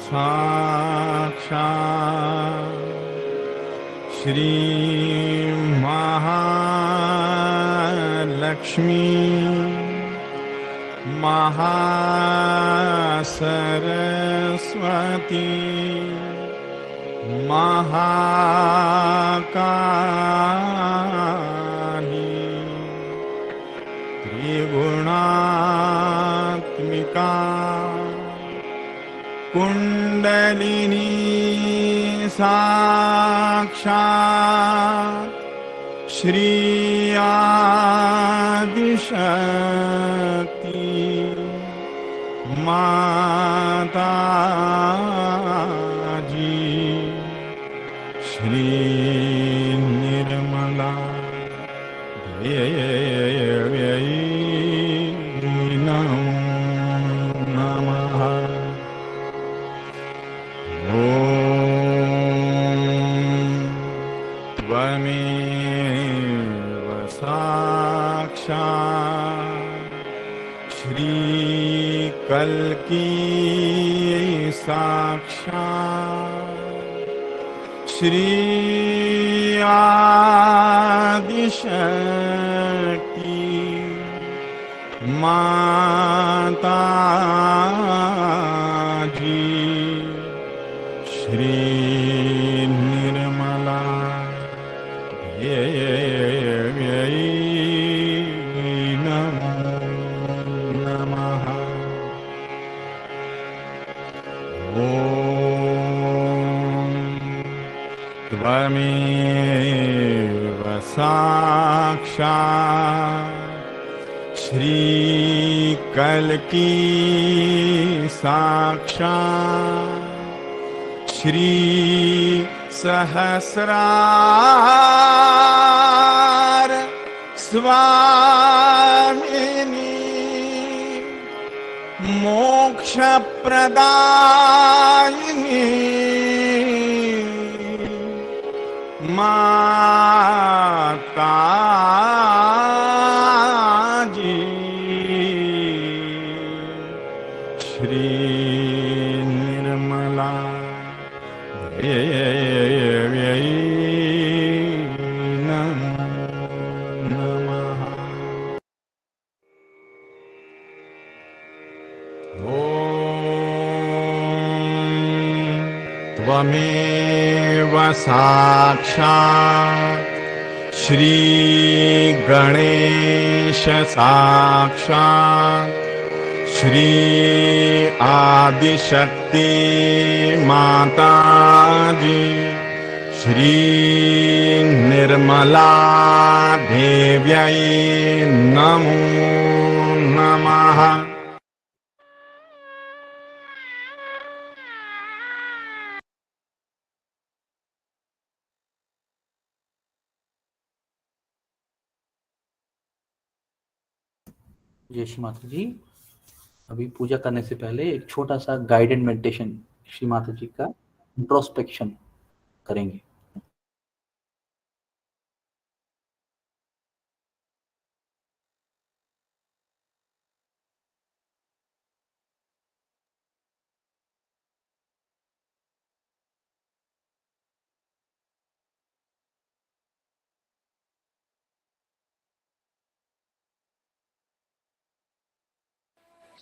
साक्षात् श्री महालक्ष्मी महासरस्वती महाकाली त्रिगुणात्मिका कुंडलिनी साक्षात् श्री आदिशक्ति माताजी श्री निर्मला देव्यै नमो नमः। त्वमेव साक्षात् श्री कल्की साक्षात् श्री आदिशक्ति माताजी श्री निर्मला देव्यै नमो नमः। ॐ त्वमेव साक्षात् श्री कल्की साक्षात् श्री सहस्रार स्वामिनी मोक्ष प्रदायिनी माताजी श्री निर्मला देव्यै नमो नमः। ॐ त्वमेव साक्षात् श्री गणेश साक्षात् श्री आदिशक्ति माताजी श्री निर्मला देव्यै नमो नमः। जय श्री माता जी। अभी पूजा करने से पहले एक छोटा सा गाइडेड मेडिटेशन श्री माता जी का इंट्रोस्पेक्शन करेंगे।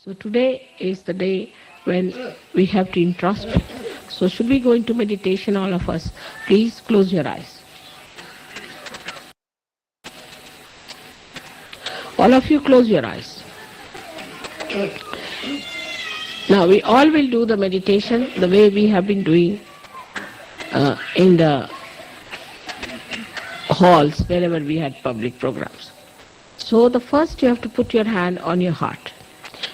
So today is the day when we have to introspect. So should we go into meditation, all of us? Please close your eyes. All of you close your eyes. Now we all will do the meditation the way we have been doing in the halls wherever we had public programs. So the first you have to put your hand on your heart.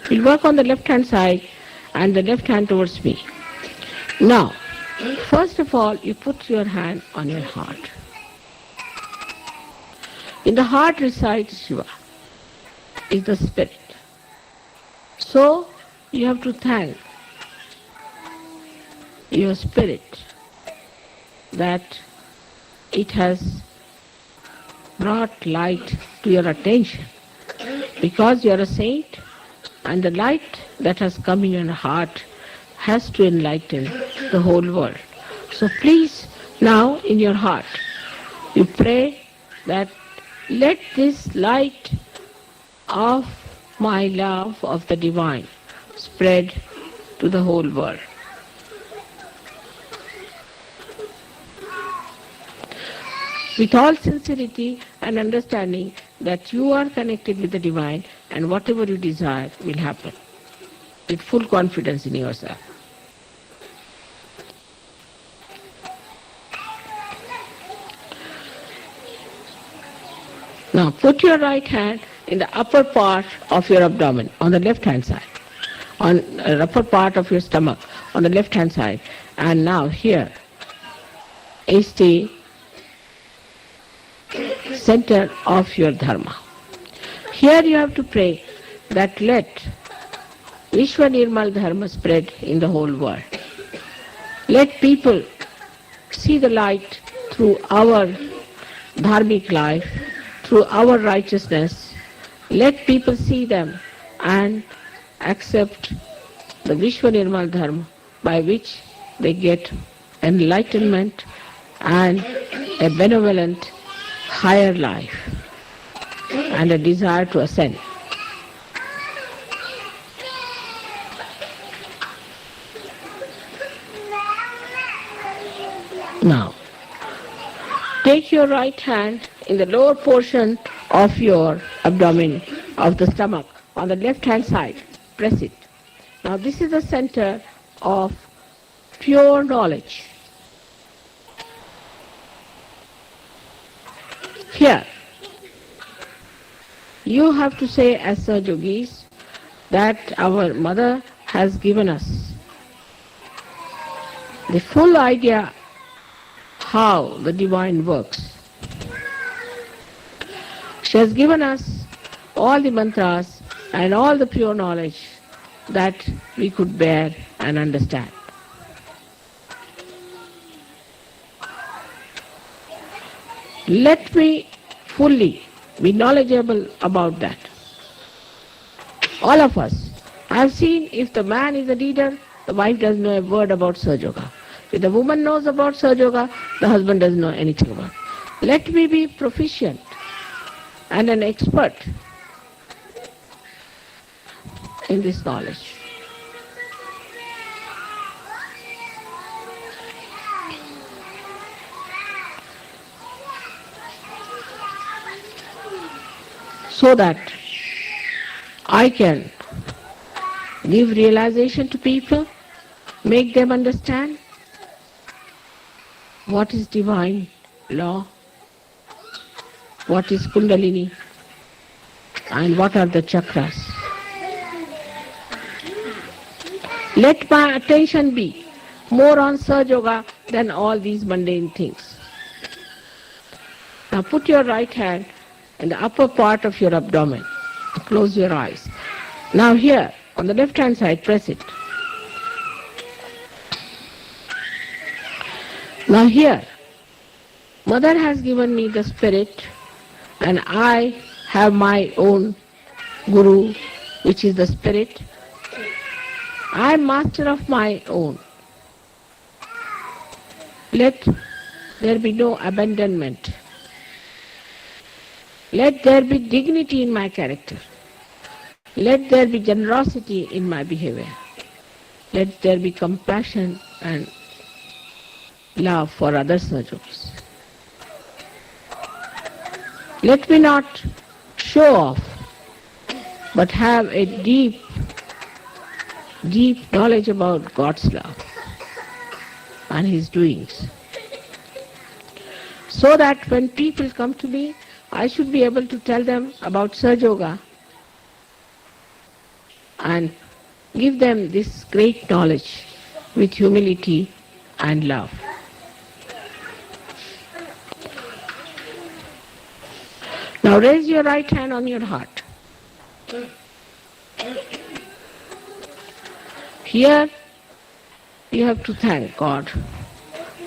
We'll work on the left hand side and the left hand towards me. Now, first of all, you put your hand on your heart. In the heart resides Shiva, is the spirit. So, you have to thank your spirit that it has brought light to your attention. Because you are a saint, and the light that has come in your heart has to enlighten the whole world. So please, now in your heart, you pray that let this light of my love of the divine spread to the whole world. With all sincerity and understanding that you are connected with the divine and whatever you desire will happen. With full confidence in yourself. Now put your right hand in the upper part of your abdomen on the left hand side, on the upper part of your stomach on the left hand side, and now here is the center of your dharma. Here you have to pray that let Vishwa Nirmal Dharma spread in the whole world. Let people see the light through our dharmic life, through our righteousness. Let people see them and accept the Vishwa Nirmal Dharma by which they get enlightenment and a benevolent higher life and a desire to ascend. Now, take your right hand in the lower portion of your abdomen, of the stomach, on the left hand side. Press it. Now this is the center of pure knowledge. Here, you have to say as Sahaj Yogis that our mother has given us the full idea how the divine works. She has given us all the mantras and all the pure knowledge that we could bear and understand. Let me fully be knowledgeable about that. All of us. I have seen if the man is a leader, the wife doesn't know a word about Sahaja Yoga. If the woman knows about Sahaja Yoga, the husband doesn't know anything about it. Let me be proficient and an expert in this knowledge. So that I can give realization to people, make them understand what is divine law, what is Kundalini, and what are the chakras. Let my attention be more on Sahaja Yoga than all these mundane things. Now put your right hand in the upper part of your abdomen. Close your eyes. Now here, on the left hand side, press it. Now here, Mother has given me the spirit and I have my own Guru, which is the spirit. I am master of my own. Let there be no abandonment. Let there be dignity in my character. Let there be generosity in my behavior. Let there be compassion and love for other Sahajogis. Let me not show off, but have a deep knowledge about God's love and His doings. So that when people come to me, I should be able to tell them about Sahaja Yoga and give them this great knowledge with humility and love. Now raise your right hand on your heart. Here you have to thank God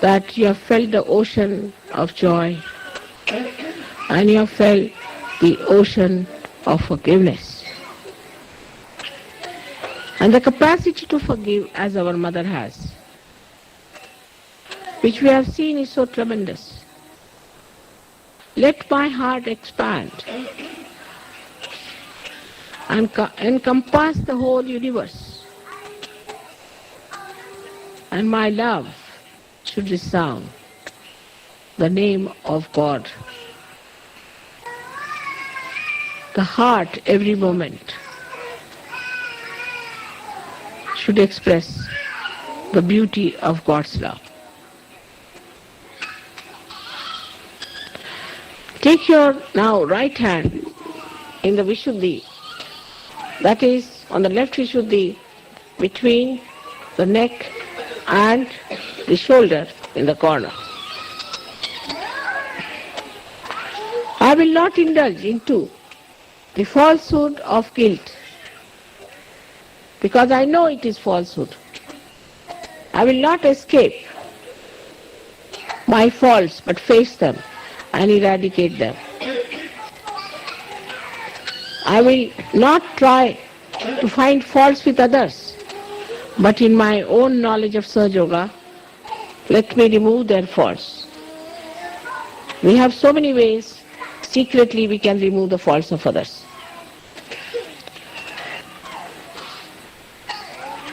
that you have felt the ocean of joy and you have felt the ocean of forgiveness. and the capacity to forgive as our mother has, which we have seen is so tremendous. Let my heart expand and encompass the whole universe, and my love should resound the name of God. The heart every moment should express the beauty of God's love. Take your now right hand in the Vishuddhi, that is on the left Vishuddhi, between the neck and the shoulder in the corner. I will not indulge into the falsehood of guilt, because I know it is falsehood. I will not escape my faults, but face them and eradicate them. I will not try to find faults with others, but in my own knowledge of Sahaja Yoga, let me remove their faults. We have so many ways secretly we can remove the faults of others.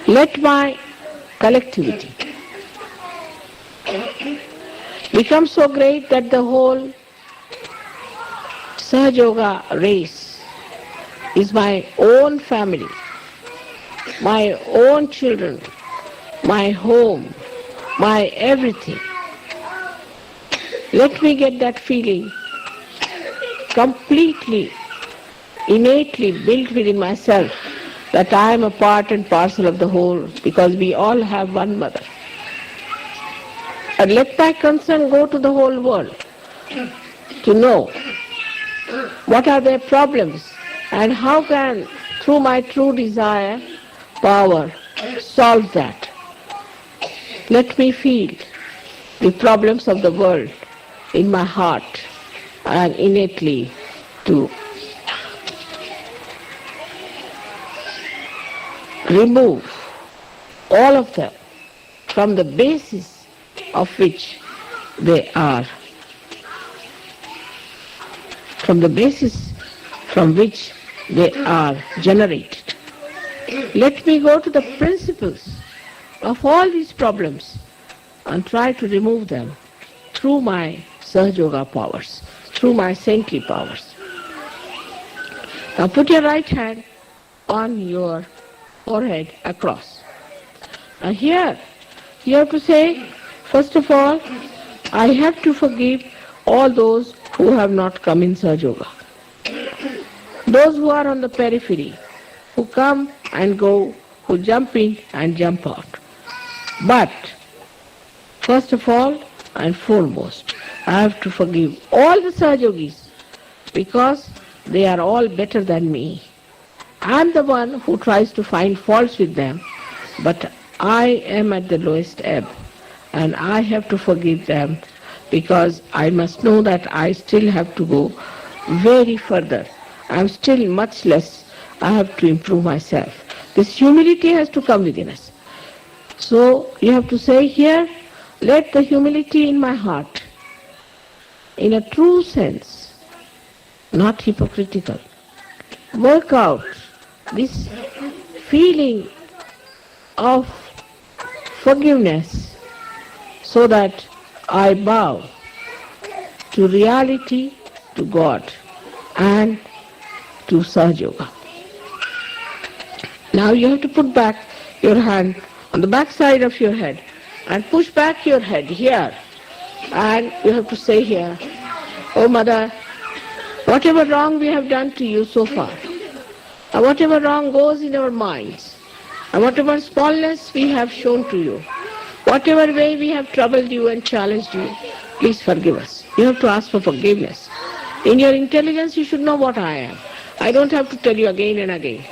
Let my collectivity become so great that the whole Sahaja Yoga race is my own family, my own children, my home, my everything. Let me get that feeling completely, innately built within myself, that I am a part and parcel of the whole, because we all have one mother. And let my concern go to the whole world to know what are their problems and how can, through my true desire, power, solve that. Let me feel the problems of the world in my heart and innately to remove all of them from the basis of which they are, from the basis from which they are generated. Let me go to the principles of all these problems and try to remove them through my Sahaja Yoga powers, through my saintly powers. Now put your right hand on your forehead across. And here you have to say, first of all, I have to forgive all those who have not come in Sahaja Yoga. Those who are on the periphery, who come and go, who jump in and jump out. But first of all and foremost, I have to forgive all the Sahaja Yogis, because they are all better than me. I am the one who tries to find faults with them, but I am at the lowest ebb, and I have to forgive them, because I must know that I still have to go very further. I am still much less. I have to improve myself. This humility has to come within us. So you have to say here, let the humility in my heart, in a true sense, not hypocritical, work out this feeling of forgiveness, so that I bow to reality, to God, and to Sahaja Yoga. Now you have to put back your hand on the back side of your head and push back your head here, and you have to say here, Oh Mother, whatever wrong we have done to you so far, and whatever wrong goes in our minds, and whatever smallness we have shown to you, whatever way we have troubled you and challenged you, please forgive us. You have to ask for forgiveness. In your intelligence you should know what I am. I don't have to tell you again and again.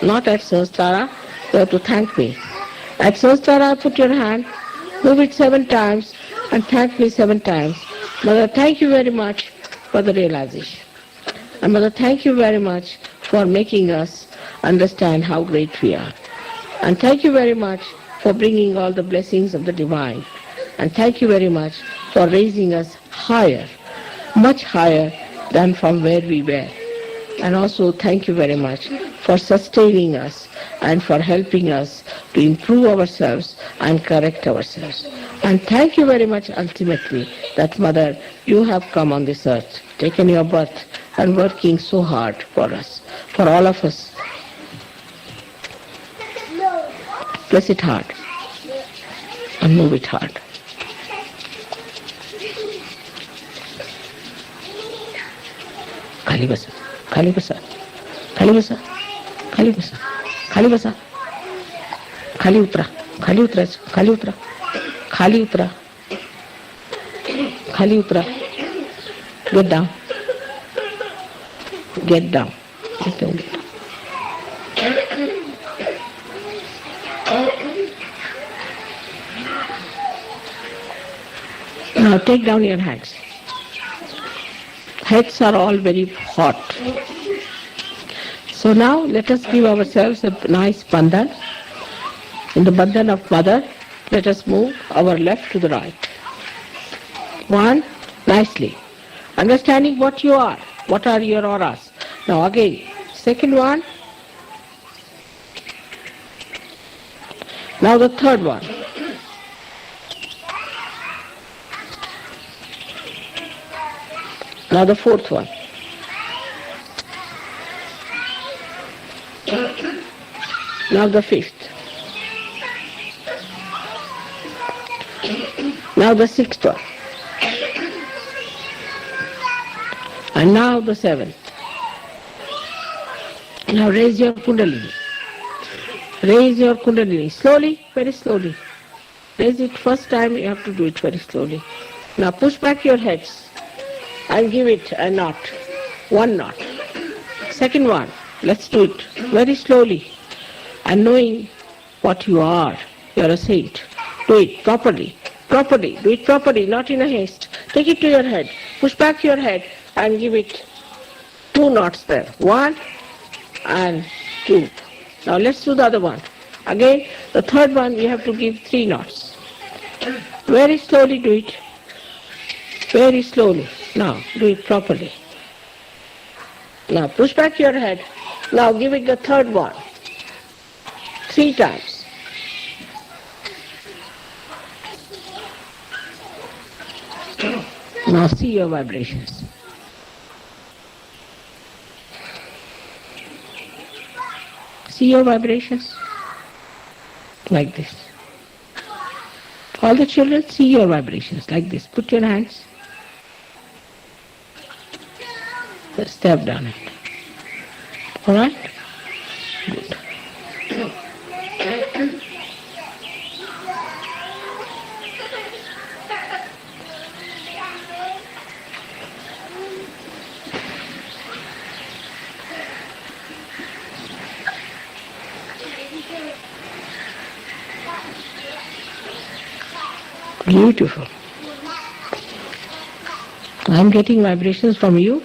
Not at Sahasrara, you have to thank me. At Sahasrara, put your hand, move it 7 times and thank me 7 times. Mother, thank you very much for the realization. And Mother, thank you very much for making us understand how great we are. And thank you very much for bringing all the blessings of the divine. And thank you very much for raising us higher, much higher than from where we were. And also thank you very much for sustaining us and for helping us to improve ourselves and correct ourselves. And thank you very much ultimately that Mother, you have come on this earth, taken your birth and working so hard for us, for all of us. Press it hard and move it hard. खाली बसा, खाली बसा, खाली बसा, खाली बसा, खाली बसा, खाली उतरा, खाली उतरा, खाली उतरा, खाली उतरा, खाली उतरा. Get down. Get down. Get down. Get down. Now take down your hands. Heads are all very hot. So now let us give ourselves a nice bandhan. In the bandhan of Mother, let us move our left to the right. One, nicely. Understanding what you are. What are your auras? Now again, second one. Now the third one. Now the fourth one. Now the fifth. Now the sixth one. And now the seventh. Now raise your Kundalini. Raise your Kundalini. Slowly, very slowly. Raise it first time, you have to do it very slowly. Now push back your heads and give it a knot. One knot. Second one. Let's do it very slowly. And knowing what you are. You are a saint. Do it properly. Properly. Do it properly, not in a haste. Take it to your head. Push back your head and give it two knots there. One and two. Now let's do the other one. Again, the third one we have to give three knots. Very slowly do it. Very slowly. Now do it properly. Now push back your head. Now give it the third one. 3 times. Now see your vibrations. See your vibrations? Like this. All the children, see your vibrations like this. Put your hands. Step down it. Alright? Good. Beautiful. I am getting vibrations from you.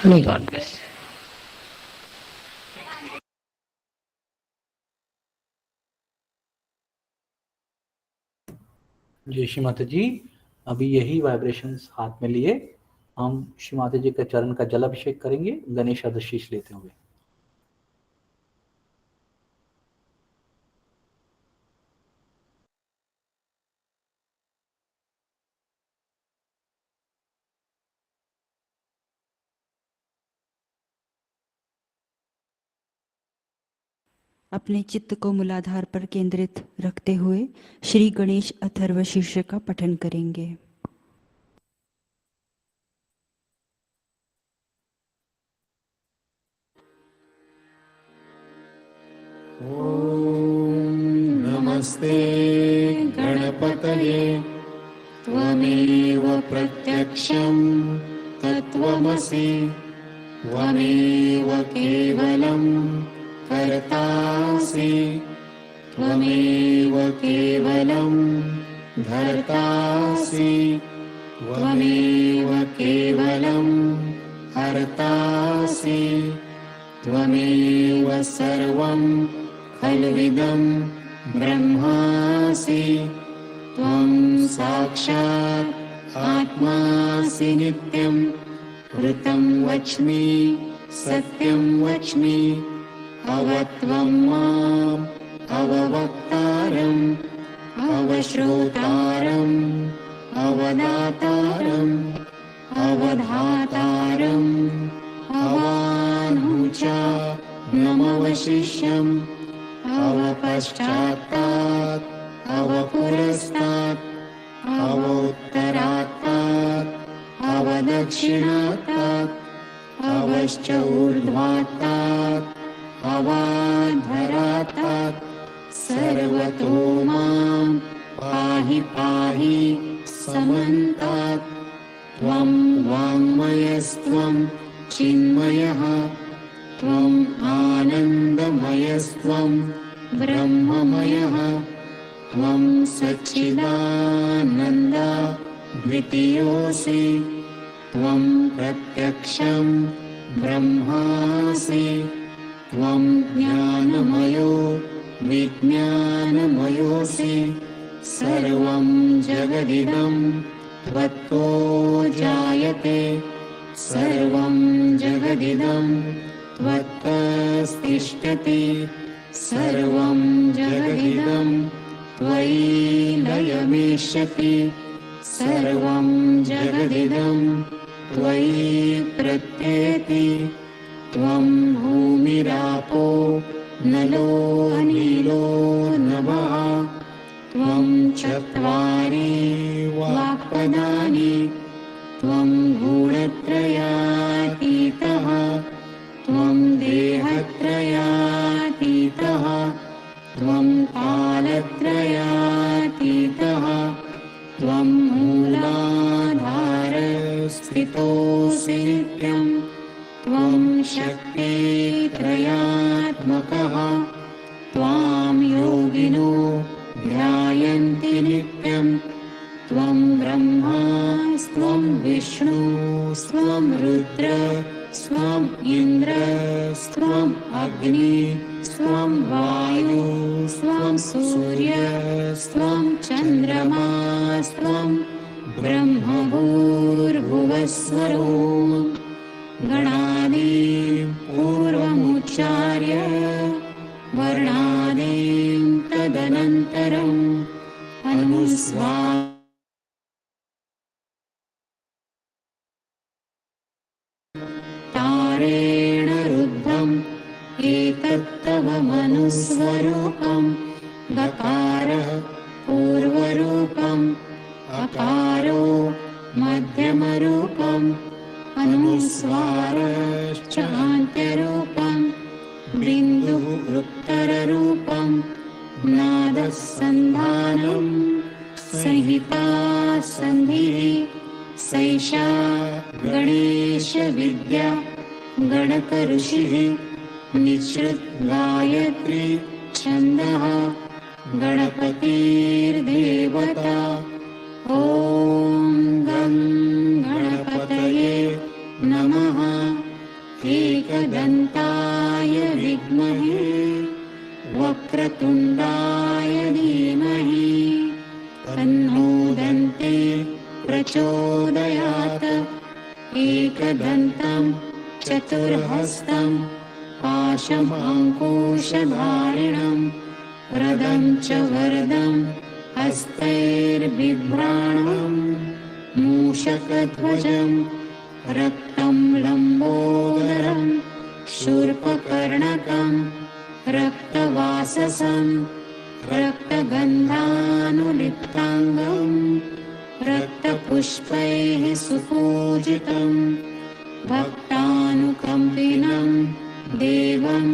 May God bless. जय श्री माता जी. अभी यही vibrations हाथ में लिए हम श्री माता जी के चरण का जलाभिषेक करेंगे गणेश आशीष लेते हुए. अपने चित्त को मूलाधार पर केंद्रित रखते हुए श्री गणेश अथर्व शीर्ष का पठन करेंगे. ओम नमस्ते गणपतये त्वमेव प्रत्यक्षं तत्त्वमसि त्वमेव केवलं कर्तासि त्वमेव केवलं धर्तासि त्वमेव केवलं हर्तासि त्वमेव सर्वं खल्विदं ब्रह्मासि त्वं साक्षात् आत्मासि नित्यं ऋतं वच्मि सत्यं वच्मि अवत्वं माम् अववक्तारम् अवश्रोतारम् अवदातारम् अवधातारम् अवानुचा नमवशिष्यम् अवपश्चात्तात् अवपुरस्तात् अवोत्तरात्तात् अवदक्षिणात्तात् अवश्च ऊर्ध्वात्तात् अवाधरात्तात् सर्वतो मां पाहि पाहि समन्तात् त्वं वाङ्मयस्त्वं चिन्मयः त्वम् आनन्दमयस्त्वं ब्रह्ममयः त्वं सच्चिदानन्द द्वितीयोऽसि त्वं प्रत्यक्षं ब्रह्मासि त्वं ज्ञानमयो विज्ञानमयोऽसि सर्वं जगदिदं त्वत्तो जायते सर्वं जगदिदं त्वत्तस्तिष्ठति सर्वं जगदिदं त्वयि लयमेष्यति सर्वं जगदिदं त्वयि प्रत्येति त्वं भूमिरापो नलो अनिलो नभः त्वं चत्वारि वाक्पदानि त्वं गुणत्रयातीतः त्वं देहत्रयातीतः त्वं कालत्रयातीतः त्वं मूलाधारस्थितोऽसि नित्यं त्वं शक्तित्रयात्मकः त्वां योगिनो ध्यायन्ति नित्यं त्वं ब्रह्मा स्वं विष्णु स्वं रुद्र स्वं इन्द्र स्वं अग्नि स्वं वायु स्वं सूर्य स्वं चन्द्रमा स्वं ब्रह्मभूर्भुवस्वरो गणादीं पूर्वमुच्चार्य वर्णादीं तदनन्तरम् अनुस्वार तारेण रुद्धम् एतत्तव मनुस्वरूपम् गकारः पूर्वरूपम् अकारो मध्यमरूपम् अनुस्वारश्च अन्त्यरूपम् बिन्दुः उत्तररूपम् नादः सन्धानम् संहिता सन्धिः सैषा गणेशविद्या गणकऋषिः निःसृत गायत्री छन्दः गणपतिर्देवता ॐ गं गणपतये नमः एकदन्ताय विद्महे वक्रतुण्डाय धीमहि तन्नो दन्ते प्रचोदयात् एकदन्तं चतुर्हस्तं पाशमाङ्कुशधारिणं वरदं च वरदं हस्तैर्बिभ्राणं मूषकध्वजं रक्तं लम्बोदरं शूर्पकर्णकं रक्तवाससं रक्तगन्धानुलिप्ताङ्गं रक्तपुष्पैः सुपूजितं भक्तानुकम्पिनं देवं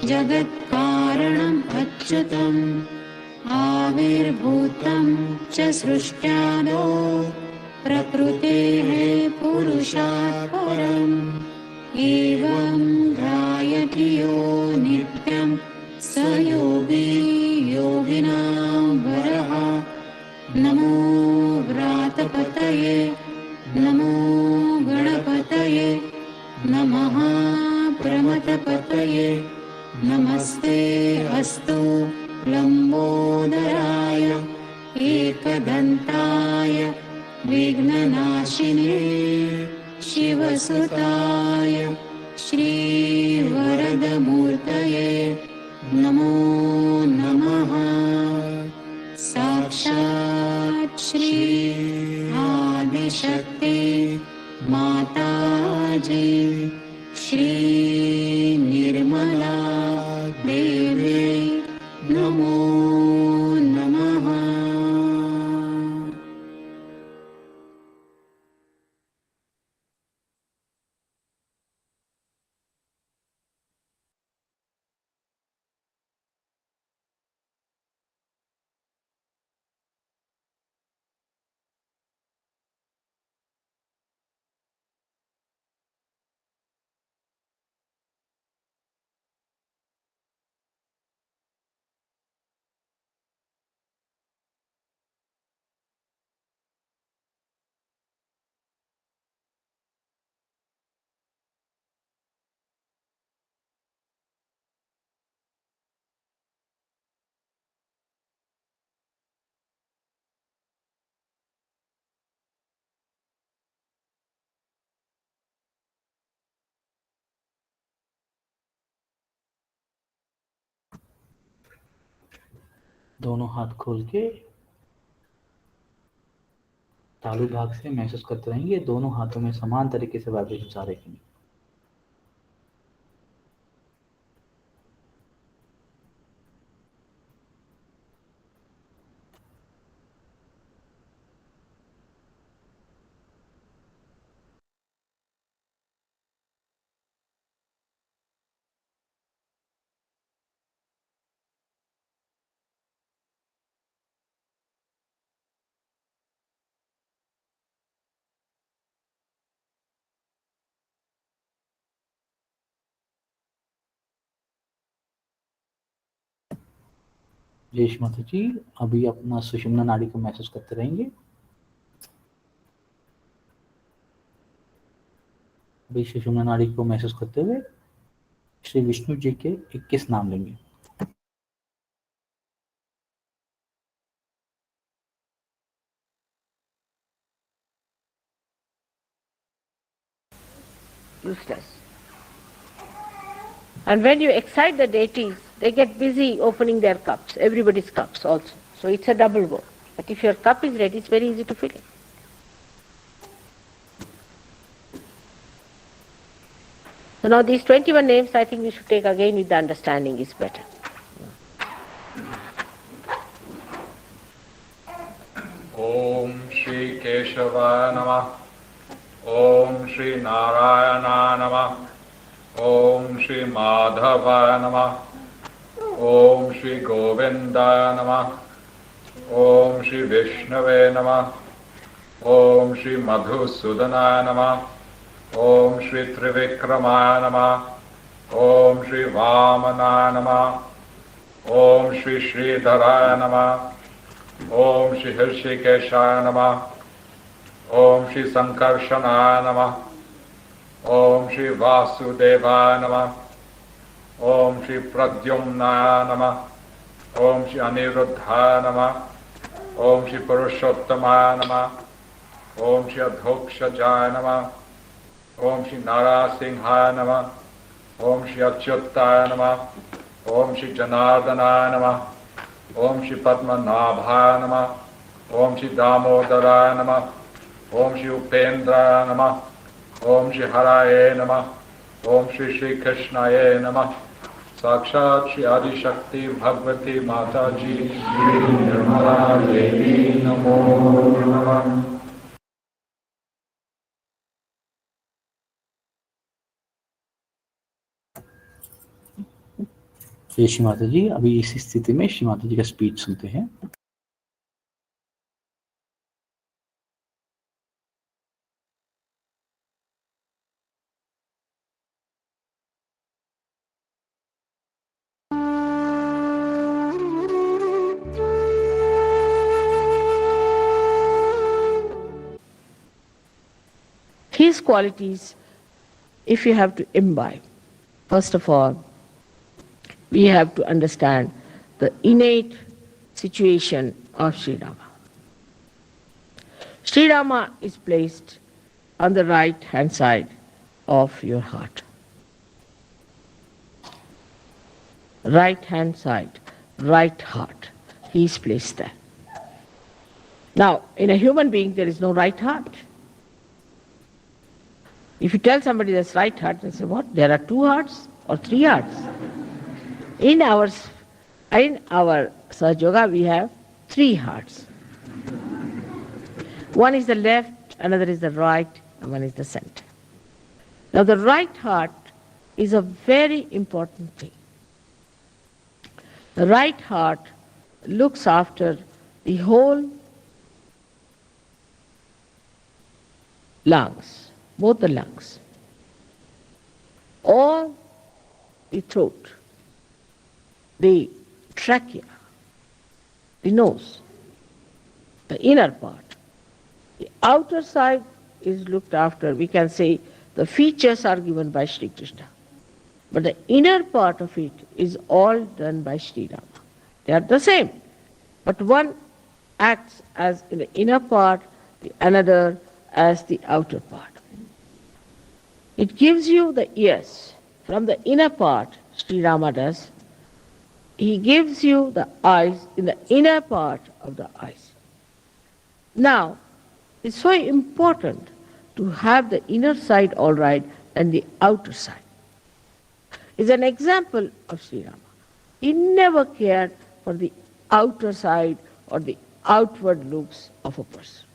जगत्कारणम् अच्युतम् आविर्भूतं च सृष्ट्यादौ प्रकृतेः पुरुषात् परम् एवं ध्यायति यो नित्यं स योगी योगिनां वरः नमो व्रातपतये नमो नमस्ते अस्तु लम्बोदराय एकदन्ताय विघ्ननाशिने शिवसुताय श्रीवरदमूर्तये नमो नमः। साक्षात् श्री आदिशक्ति माताजी श्री निर्मला देवी नमो नमः। दोनों हाथ खोल के तालु भाग से महसूस करते रहेंगे। दोनों हाथों में समान तरीके से वाइब्रेशन आ रहे हैं। जय माता जी। अभी अपना सुषुम्ना नाड़ी को महसूस करते रहेंगे। अभी सुषुम्ना नाड़ी को महसूस करते हुए श्री विष्णु जी के 21 नाम लेंगे। Useless. And when you excite the deities, they get busy opening their cups, everybody's cups also. So it's a double work. But if your cup is ready, it's very easy to fill it. So now these 21 names, I think we should take again with the understanding is better. Om Shri Keshava Namah. Om Shri Narayana Namah. Om Shri Madhava Namah. Om Shri Govinda Namah. Om Shri Vishnave Namah. Om Shri Madhusudana Namah. Om Shri Trivikramaya Namah. Om Shri Vamana Namah. Om Shri Sridharaya Namah. Om Shri Hrishikeshaya Namah. Om Shri Sankarshana Namah. Om Shri Vasudevaya Namah. Om Shri Pradyumna Namah. Om Shri Aniruddha Namah. Om Shri Purushottama Namah. Om Shri Adhokshajaya Namah. Om Shri Narasingha Namah. Om Shri Achyuttaya Namah. Om Shri Janardana Namah. Om Shri Padmanabhaya Namah. Om Shri Damodara Namah. Om Shri Upendra Namah. Om Shri Haraye Namah. Om Shri Shri Krishnaye Namah. Sakshat Shri Adi Shakti Bhagavati Mataji Shri Nirmala Devi Namo Namah. जय श्री माता जी। अभी इस स्थिति में श्री माता जी का speech सुनते हैं। His qualities, if you have to imbibe, first of all, we have to understand the innate situation of Sri Rama. Sri Rama is placed on the right hand side of your heart. Right hand side, right heart. He is placed there. Now, in a human being, there is no right heart. If you tell somebody there's right heart, they say, what? There are 2 hearts or 3 hearts? In our Sahaja Yoga, we have 3 hearts. One is the left, another is the right, and one is the center. Now, the right heart is a very important thing. The right heart looks after the whole lungs, both the lungs, all the throat, the trachea, the nose, the inner part. The outer side is looked after. We can say the features are given by Sri Krishna. But the inner part of it is all done by Sri Rama. They are the same. But one acts as in the inner part, the another as the outer part. It gives you the ears. From the inner part, Sri Rama does. He gives you the eyes in the inner part of the eyes. Now, it's so important to have the inner side all right and the outer side. It's an example of Sri Rama. He never cared for the outer side or the outward looks of a person.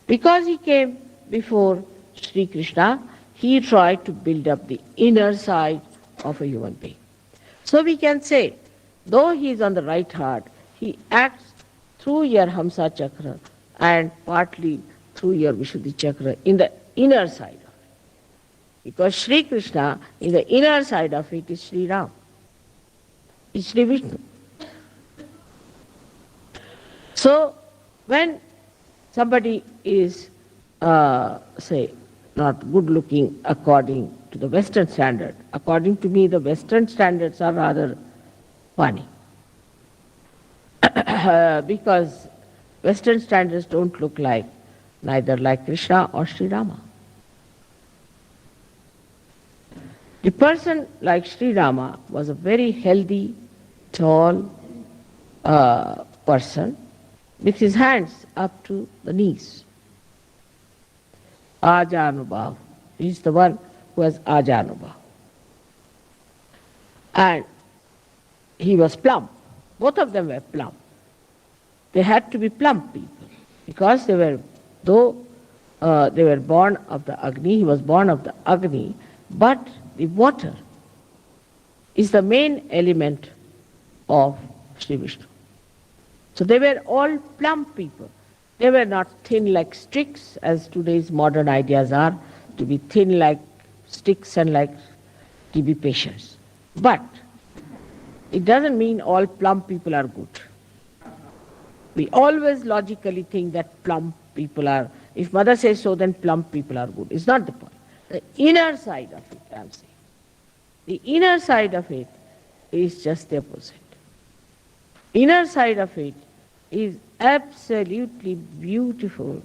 Because he came before Sri Krishna, he tried to build up the inner side of a human being. So we can say, though he is on the right heart, he acts through your Hamsa Chakra and partly through your Vishuddhi Chakra in the inner side of it. Because Sri Krishna, in the inner side of it, is Sri Ram, is Sri Vishnu. So, when somebody is, say, not good looking according to the Western standard, according to me, the Western standards are rather funny. Because Western standards don't look like, neither like Krishna or Sri Rama. The person like Sri Rama was a very healthy, tall person with his hands up to the knees. Ajanubhav. He is the one who has Ajanubhav. And he was plump. Both of them were plump. They had to be plump people because they were, though they were born of the Agni, he was born of the Agni, but the water is the main element of Sri Vishnu. So they were all plump people. They were not thin like sticks, as today's modern ideas are, to be thin like sticks and like TB patients. But it doesn't mean all plump people are good. We always logically think that plump people are, if mother says so, then plump people are good. It's not the point. The inner side of it, I'm saying. The inner side of it is just the opposite. Inner side of it is absolutely beautiful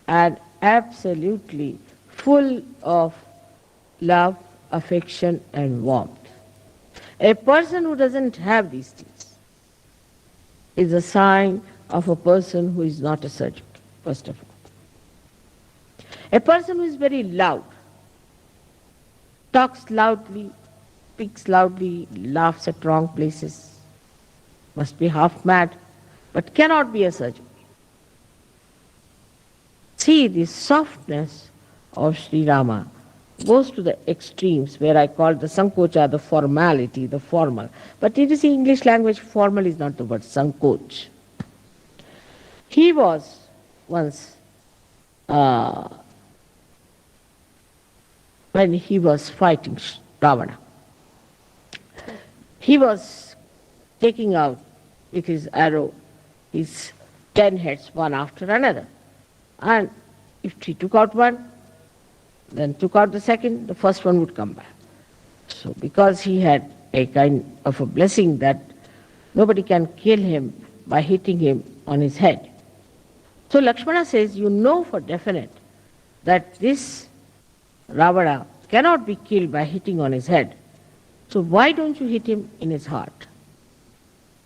and absolutely full of love, affection and warmth. A person who doesn't have these things is a sign of a person who is not a surgeon, first of all. A person who is very loud, talks loudly, speaks loudly, laughs at wrong places, must be half mad, but cannot be a surgeon. See, the softness of Sri Rama goes to the extremes where I call the Sankocha the formality, the formal. But it is in English language, formal is not the word, Sankoch. He was once, when he was fighting Ravana, he was taking out with his arrow his 10 heads one after another. And if he took out one, then took out the second, the first one would come back. So because he had a kind of a blessing that nobody can kill him by hitting him on his head. So Lakshmana says, you know for definite that this Ravana cannot be killed by hitting on his head. So why don't you hit him in his heart?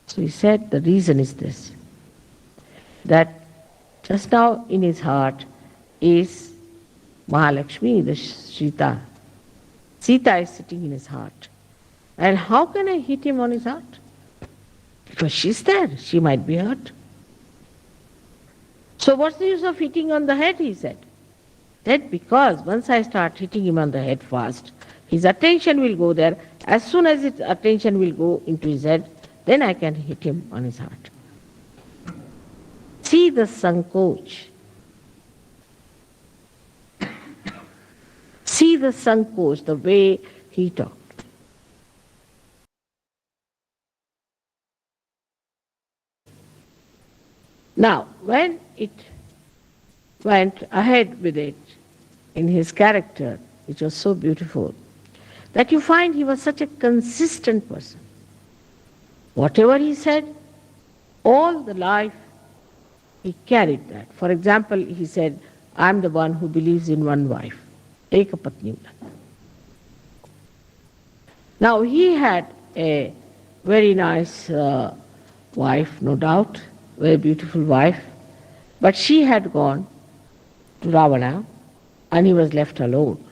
So he said, the reason is this, that just now in his heart is Mahalakshmi, the Sita. Sita is sitting in his heart. And how can I hit him on his heart? Because she's there, she might be hurt. So what's the use of hitting on the head, he said. That because once I start hitting him on the head fast, his attention will go there. As soon as his attention will go into his head, then I can hit him on his heart. See the Sankoch. See the Sankoch, the way he talked. Now, when it went ahead with it in his character, which was so beautiful, that you find he was such a consistent person. Whatever he said, all the life, he carried that. For example, he said, I'm the one who believes in one wife. Ekapatni. Now, he had a very nice wife, no doubt, very beautiful wife, but she had gone to Ravana and he was left alone.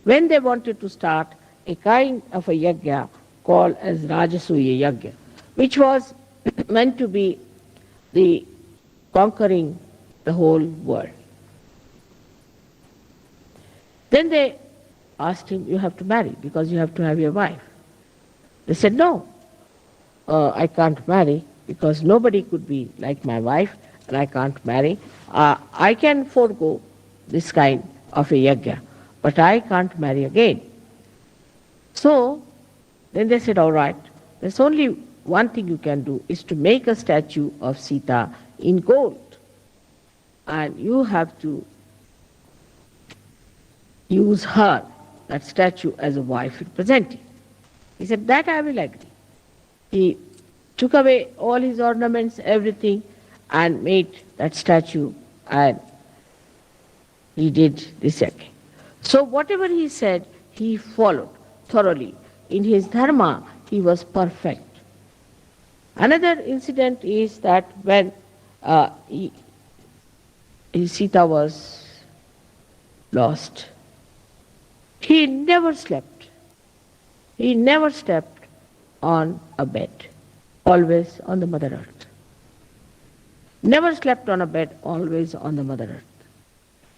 When they wanted to start a kind of a yajna called as Rajasuya Yajna, which was meant to be the conquering the whole world. Then they asked him, you have to marry because you have to have your wife. They said, no, I can't marry because nobody could be like my wife and I can't marry. I can forego this kind of a yajna, but I can't marry again. So then they said, all right, there's only one thing you can do is to make a statue of Sita in gold. And you have to use her, that statue, as a wife representing. He said, that I will agree. He took away all his ornaments, everything, and made that statue, and he did this again. So whatever he said, he followed thoroughly. In his dharma, he was perfect. Another incident is that when Sita was lost, he never slept. He never slept on a bed, always on the Mother Earth. Never slept on a bed, always on the Mother Earth.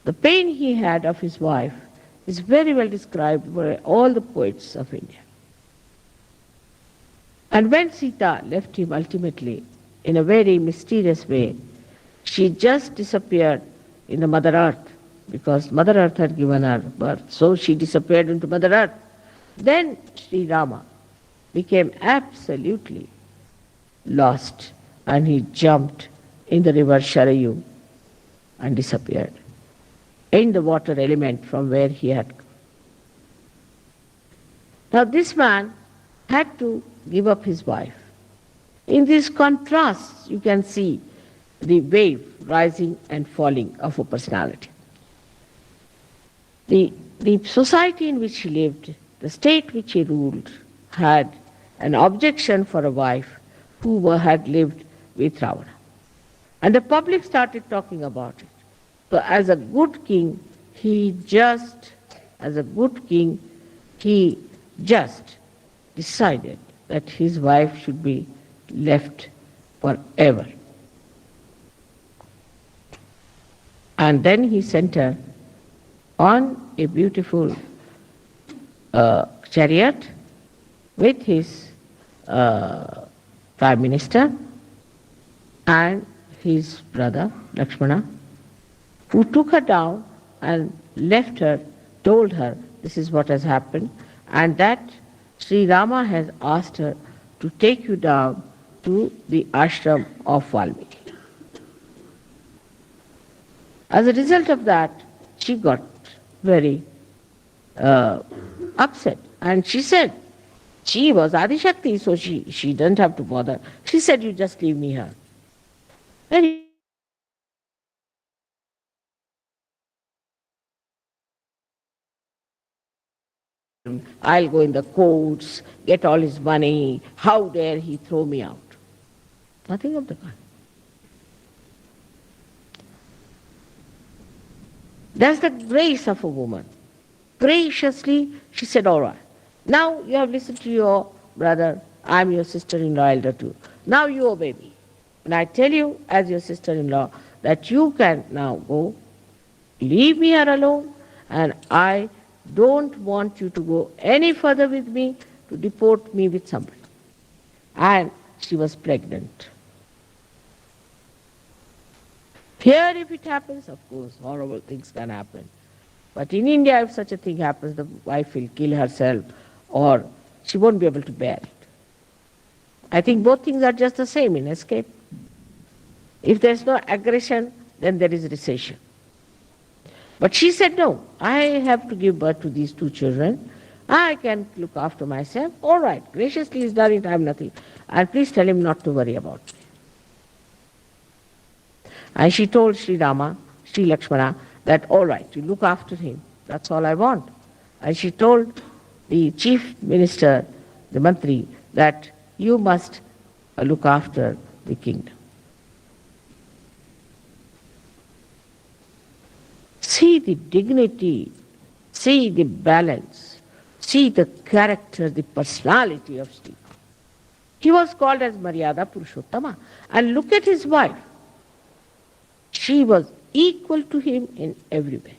The pain he had of his wife is very well described by all the poets of India. And when Sita left him ultimately, in a very mysterious way, she just disappeared in the Mother Earth, because Mother Earth had given her birth. So she disappeared into Mother Earth. Then Sri Rama became absolutely lost and he jumped in the river Sharayu and disappeared in the water element from where he had come. Now this man had to give up his wife. In these contrasts, you can see the wave rising and falling of a personality. The society in which he lived, the state which he ruled, had an objection for a wife who had lived with Ravana. And the public started talking about it. So as a good king, he just decided that his wife should be left forever. And then he sent her on a beautiful chariot with his prime minister and his brother Lakshmana, who took her down and left her, told her this is what has happened, and that Sri Rama has asked her to take you down to the ashram of Valmiki. As a result of that, she got very upset And she said, she was Adi Shakti, so she doesn't have to bother. She said, you just leave me here. And I'll go in the courts, get all his money. How dare he throw me out? Nothing of the kind. That's the grace of a woman. Graciously, she said, all right. Now you have listened to your brother. I'm your sister-in-law elder too. Now you obey me. And I tell you, as your sister-in-law, that you can now go, leave me here alone, and I don't want you to go any further with me to deport me with somebody. And she was pregnant. Here, if it happens, of course, horrible things can happen. But in India, if such a thing happens, the wife will kill herself or she won't be able to bear it. I think both things are just the same in escape. If there's no aggression, then there is recession. But she said, no, I have to give birth to these two children. I can look after myself. All right, graciously he's done it, I have nothing. And please tell him not to worry about me. And she told Sri Rama, Sri Lakshmana, that all right, you look after him. That's all I want. And she told the chief minister, the mantri, that you must look after the kingdom. See the dignity, see the balance, see the character, the personality of Sri. He was called as Maryada Purushottama. And look at his wife. She was equal to him in every way.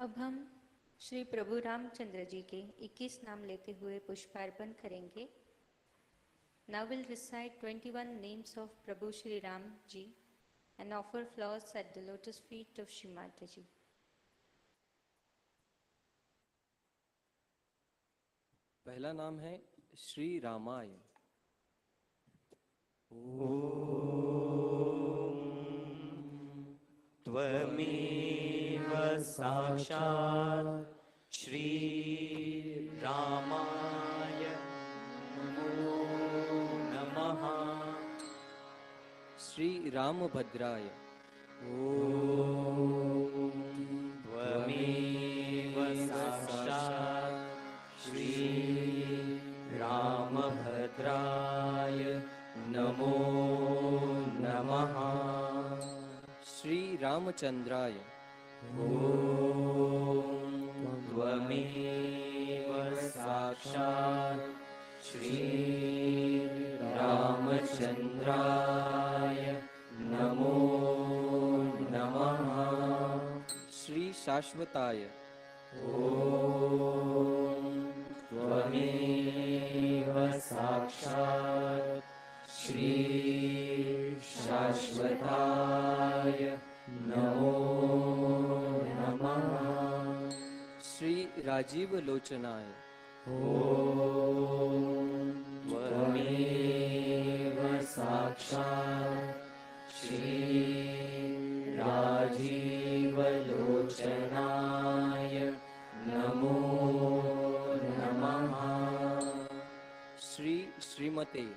अब हम श्री प्रभु रामचंद्र जी के 21 नाम लेते हुए पुष्पार्पण करेंगे. Now we'll recite 21 names of Prabhu Shri Ram ji and offer flowers at the lotus feet of Shri Mata ji. पहला नाम है श्री रामाय. त्वमेव साक्षात् श्री रामाय नमो नमः. श्री रामभद्राय. त्वमेव साक्षात् श्री रामभद्राय नमो नमः. श्री रामचंद्राय. त्वमेव साक्षात् श्री रामचंद्राय नमो नमः. श्री शाश्वताय. त्वमेव साक्षात् श्री शाश्वताय नमो नमः. श्री राजीव लोचनाय. त्वमेव साक्षात् श्री राजीव लोचनाय नमो नमः. श्री श्रीमते.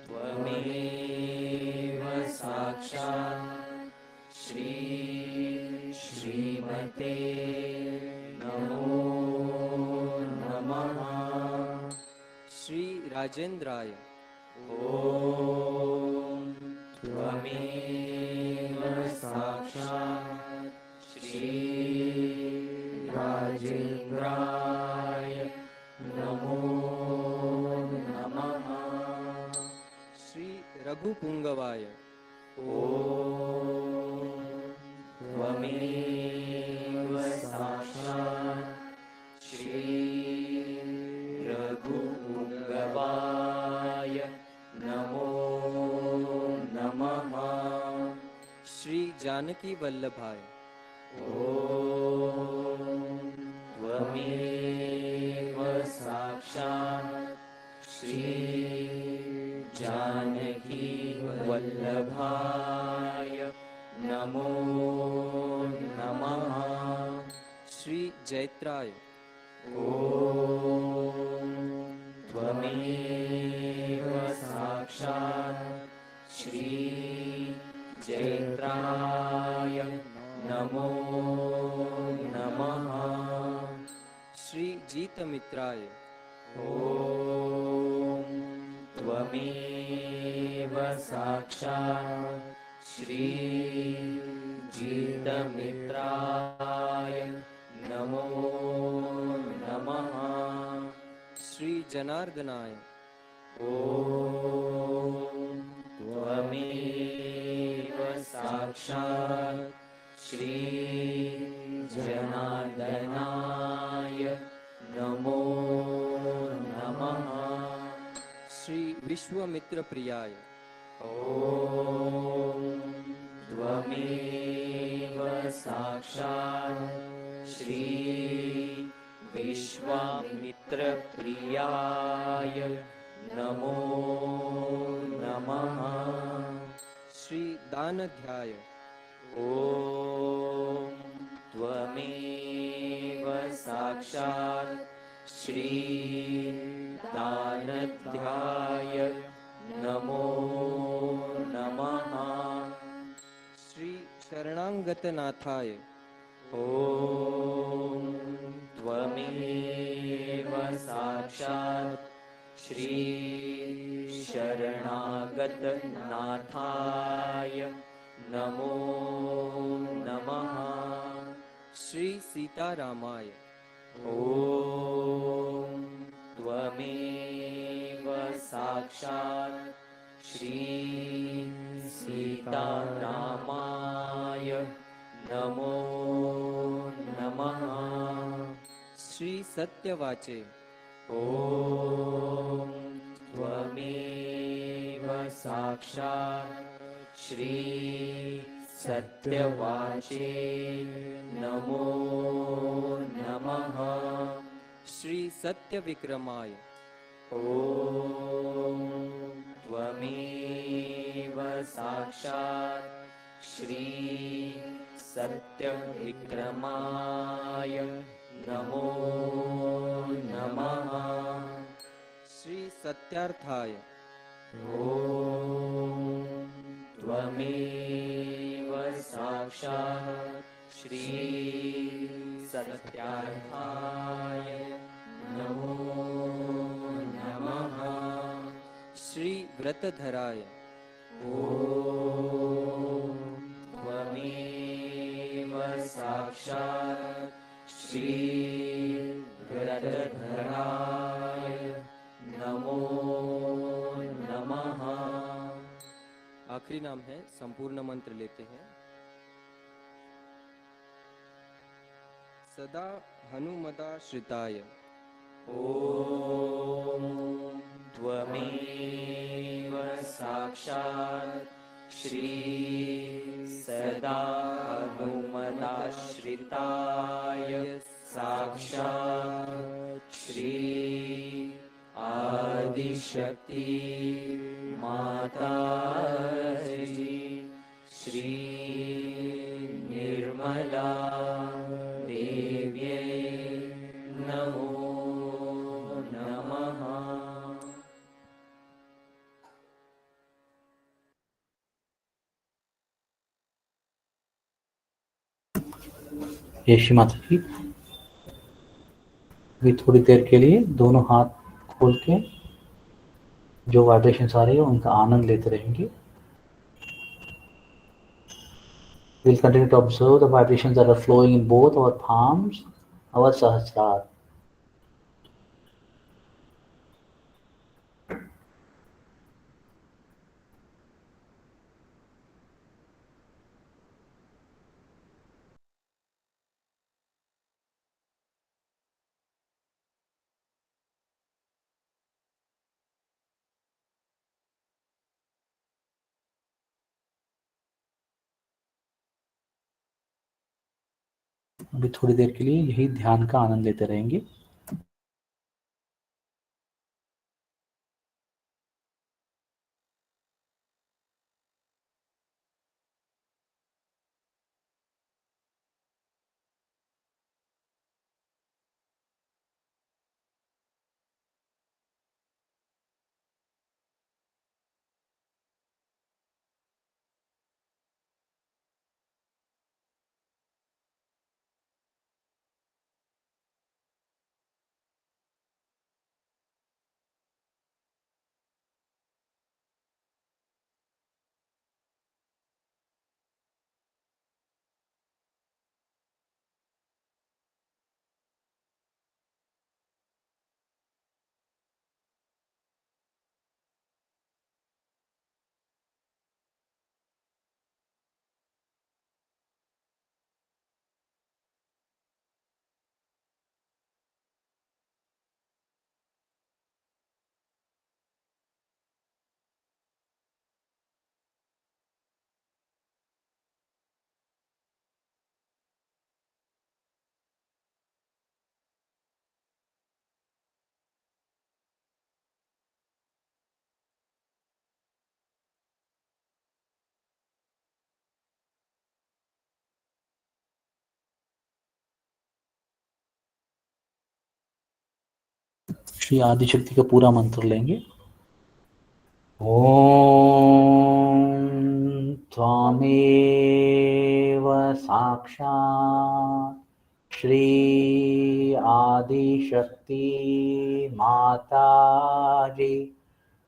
त्वमेव साक्षात् श्री श्रीमते नमो नमः. श्री राजेंद्राय. त्वमेव साक्षात् श्री राजेन्द्राय नमो नमः. श्री रघु पुंगवाय त्वमेव साक्षात् श्री रघुपुंगवाय नमो नमः। श्री जानकी वल्लभाय त्वमेव साक्षात् श्री जानकी वल्लभाय नमो नमः। श्री जैत्राय त्वमेव साक्षात् श्री जैत्राय नमो नमः। श्री जीतमित्राय त्वमेव साक्षात् श्री जीतमित्राय नमो नमः। श्री जनार्दनाय त्वमेव साक्षात् श्री जनार्दनाय नमो नमः। श्री विश्वामित्र प्रियाय त्वमेव साक्षात् श्री विश्वामित्रप्रियाय नमो नमः। श्री दानध्याय त्वमेव साक्षात् श्री दानध्याय नमो नमः। श्री शरणागतनाथाय त्वमेव साक्षात् श्री शरणागतनाथाय नमो नमः। श्री सीतारामाय त्वमेव साक्षात् श्री सीतारामाय नमो नमः। श्री सत्यवाचे त्वमेव साक्षात् श्री सत्यवाचे नमो नमः। श्री सत्यविक्रमाय त्वमेव साक्षात् श्री सत्यविक्रमाय नमो नमः। श्री सत्यार्थाय त्वमेव साक्षात् श्री सत्यार्थाय नमो नमः। श्री व्रतधराय त्वमेव साक्षात् श्री व्रतधराय नमो नमः। आखिरी नाम है, संपूर्ण मंत्र लेते हैं। सदा हनुमदाश्रिताय त्वमेव साक्षात् श्री सदा हनुमदाश्रिताय साक्षात् श्री आदिशक्ति माताजी श्री निर्मला देव्यै नमो नमः। यशी माता जी, अभी थोड़ी देर के लिए दोनों हाथ खोल के जो वाइब्रेशंस आ रही है उनका आनंद लेते रहेंगे। We'll continue to observe the vibrations that are flowing in both our palms, our sahasrara. अभी थोड़ी देर के लिए यही ध्यान का आनंद लेते रहेंगे। श्री आदिशक्ति का पूरा मंत्र लेंगे। ओम त्वामेव साक्षात् श्री आदिशक्ति माताजी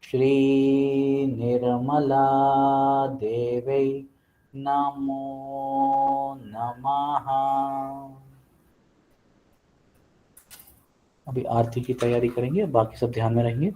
श्री निर्मला देवी नमो नमः। अभी आरती की तैयारी करेंगे, बाकी सब ध्यान में रहेंगे।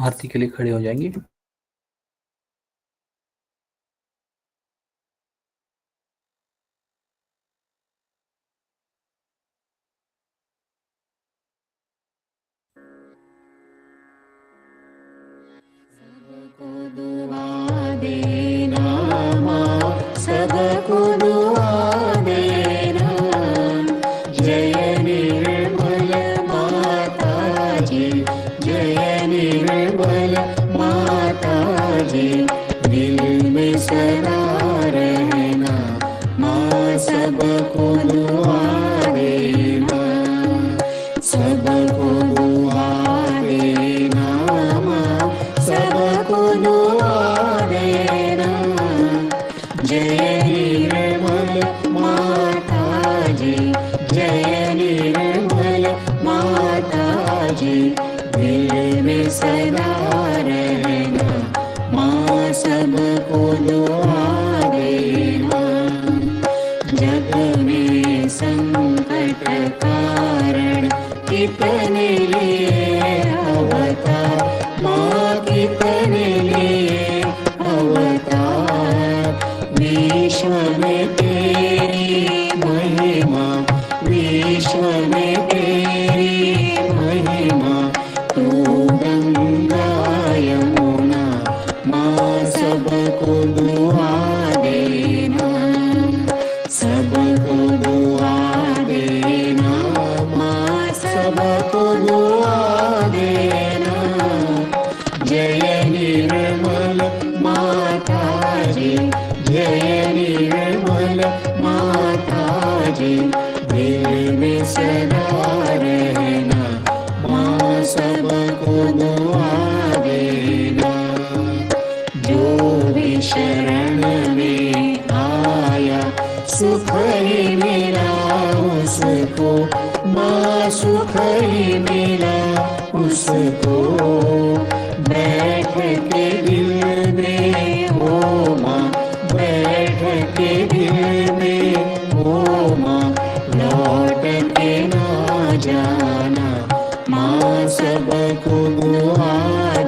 आरती के लिए खड़े हो जाएंगे। सबको दुआ देना माँ, सबको दुआ देना। जय निर्मल माता जी, जय निर्मल माता जी। दिल में सदा रहना माँ, सबको दुआ देना, सबको दुआ देना माँ, सबको दुआ देना। जय निर्मल माता जी, जय निर्मल माता जी। दिल में सदा रहना माँ, सबको दुआ देना। जग में संकट कारण कितने लिए अवतार माँ, कितने लिए अवतार। विश्व में तेरी महिमा, विश्व में तेरी महिमा। तू गंगा यमुना माँ, सबको दुआ देना, सबको दुआ देना माँ, सबको दुआ देना। जय निर्मल माता जी, जय निर्मल माता जी। दिल में सदा रहना माँ, सबको दुआ देना। जो भी शरण में आया सुख ही मिला उसको माँ, सुख ही मिला सबको दुआ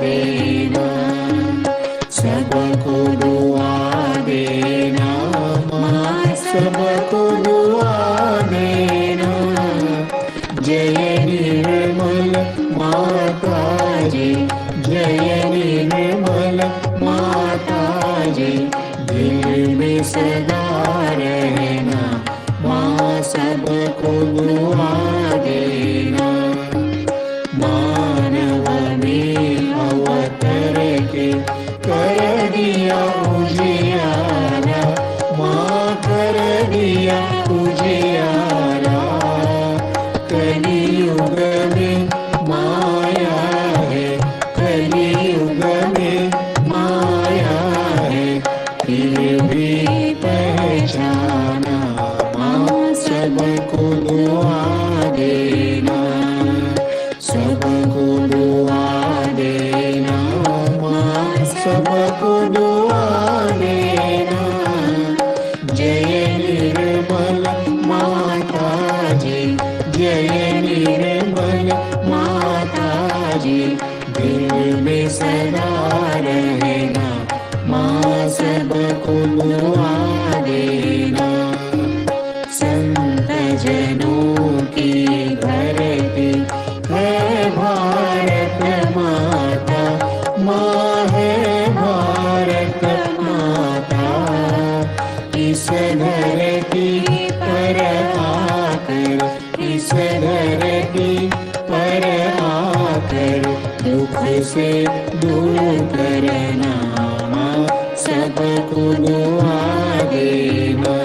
देना, सबको दुआ देना, माँ सबको दुआ देना। जय निर्मल माता जी, जय निर्मल माता जी, दिल में सदा रहना, माँ सबको दुआ देना। मानव में अवतर के कर दिया उजियारा, माँ कर दिया उजियारा। कलियुग में माया है, कलियुग में माया है, फिर भी पहचाना, माँ सबको दुआ देना, सबको दुआ देना, माँ सबको दुआ देना। जय निर्मल माता जी, जय निर्मल माता जी, दिल में सदा रहना, माँ सबको दुआ देना। संत जनों की धरती है भारत माता, माँ है भारत माता। इस धरती पर आकर, इस धरती पर आकर, दुख से दूर करना, माँ सबको दुआ देना,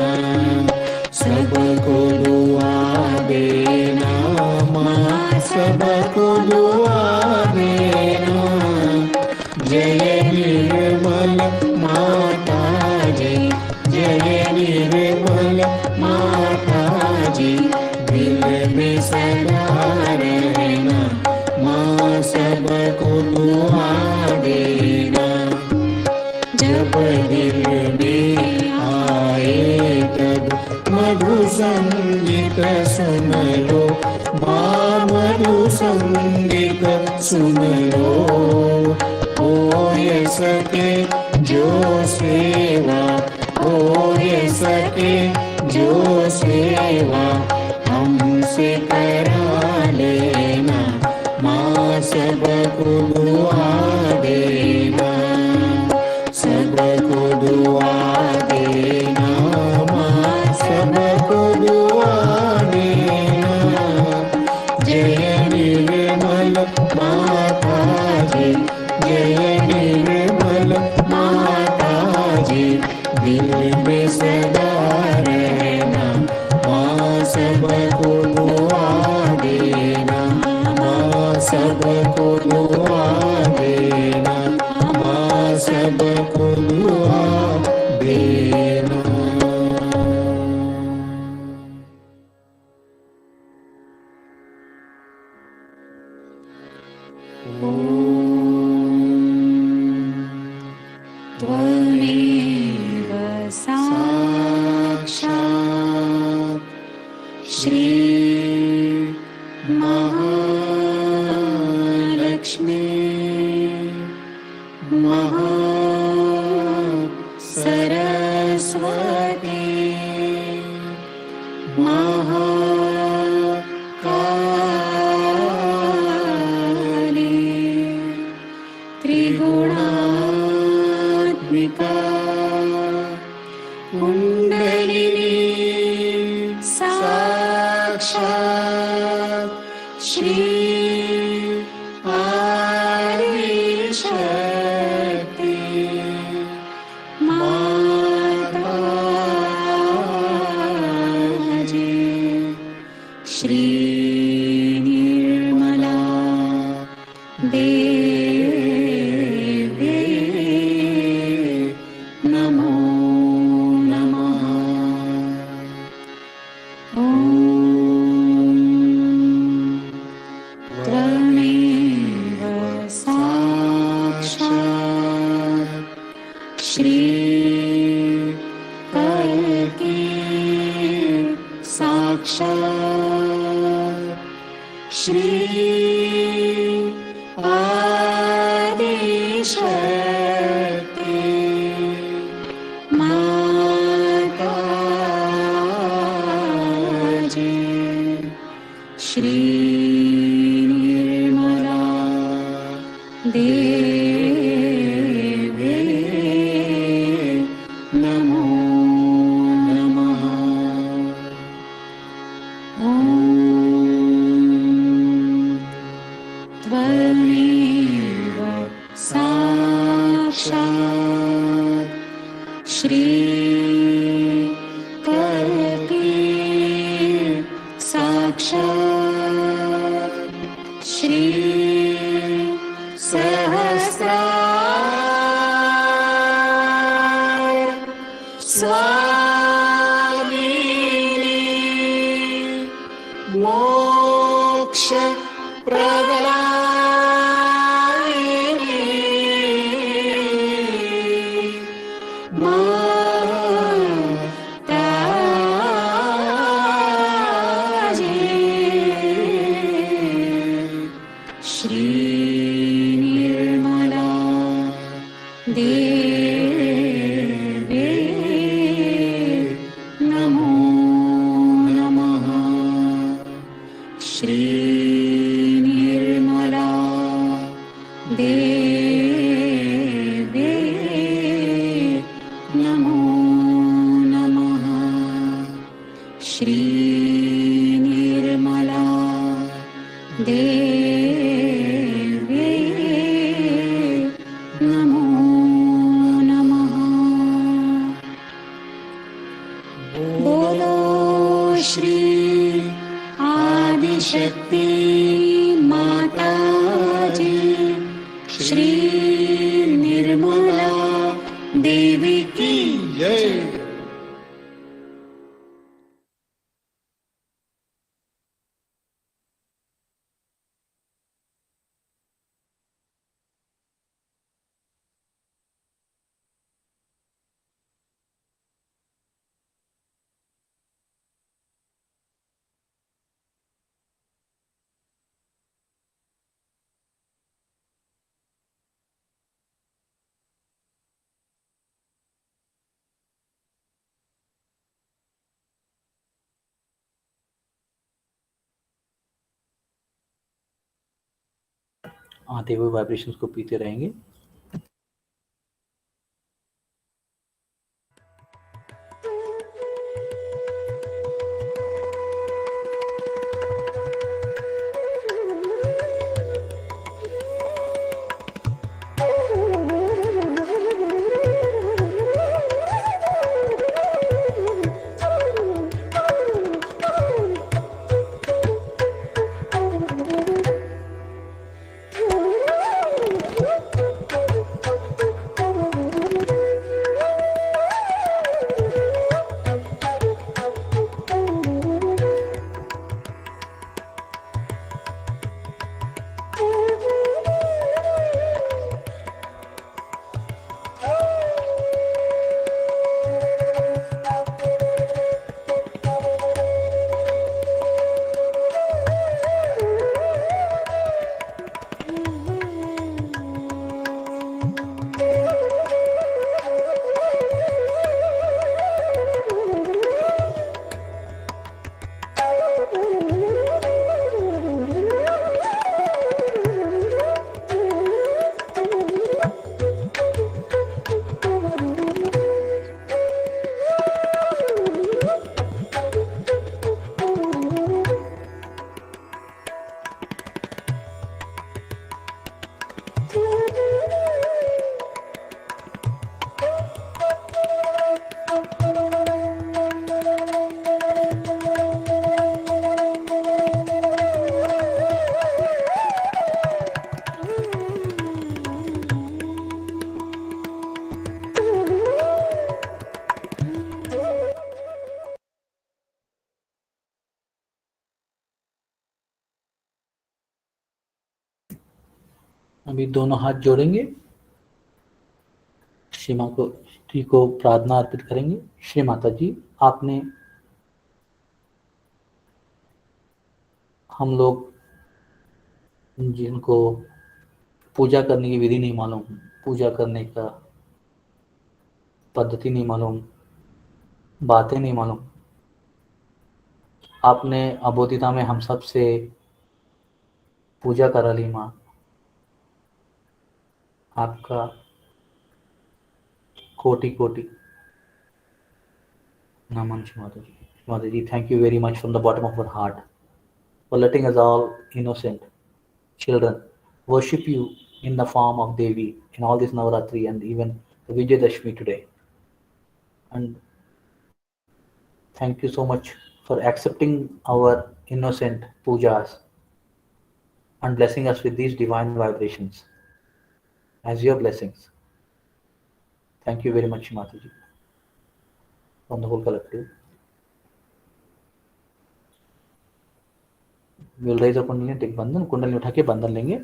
सबको दुआ देना, माँ सबको दुआ देना। जय निर्मल माता जी, जय निर्मल माता जी, दिल में सदा रहना, माँ सबको दुआ देना। जब दिल में आए तब मधु संगीत सुन लो, माँ मधु संगीत सुन लो। हो ये सके जो सेवा, हो ये सके जो सेवा, हमसे करा लेना, माँ सबको दुआ देना, सबको दुआ देना, माँ सबको दुआ देना। जय निर्मल माता जी, जय निर्मल माता जी, दिल में सदा रहना, माँ सबको दुआ देना, माँ सबको दुआ देना, माँ सबको दुआ देना। त्वमेव साक्षात् श्री महालक्ष्मी सरस्वती महाकाली त्रिगुणात्मिका कुंडलिनी साक्षात् श्री आदिशक्ति माता जी, श्री निर्मला देवी नमो नमः। त्वमेव साक्षात् श्री कल्की साक्षात् श्री शक्ति माता जी श्री निर्मला देवी नमो नमः। ॐ त्वमेव साक्षात् श्री कल्की साक्षात् श्री सहस्रार स्वामिनी मोक्ष प्रदायिनी माता जी श्री निर्मला देवी नमो नमः। श्री निर्मला देवी नमो नमः। श्री निर्मला देवी नमो नमः। बोलो श्री आदिशक्ति माता जी श्री निर्मला देवी की जय। आते हुए वाइब्रेशंस को पीते रहेंगे। अभी दोनों हाथ जोड़ेंगे, श्री को प्रार्थना अर्पित करेंगे। श्री माता जी, आपने हम लोग जिनको पूजा करने की विधि नहीं मालूम, पूजा करने का पद्धति नहीं मालूम, बातें नहीं मालूम, आपने अबोधिता में हम सब से पूजा करा ली माँ, आपका कोटि कोटि नमन माता जी। माता जी, thank you very much from the bottom of our heart for letting us all innocent children worship you in the form of Devi in all this Navaratri and even the Vijayadashmi today. And thank you so much for accepting our innocent pujas and blessing us with these divine vibrations as your blessings. Thank you very much, Mataji, from the whole collective. We'll raise our Kundalini, take Bandhan, Kundalini उठा के बंधन लेंगे।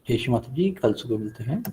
जय श्री माता जी, कल सुबह मिलते हैं।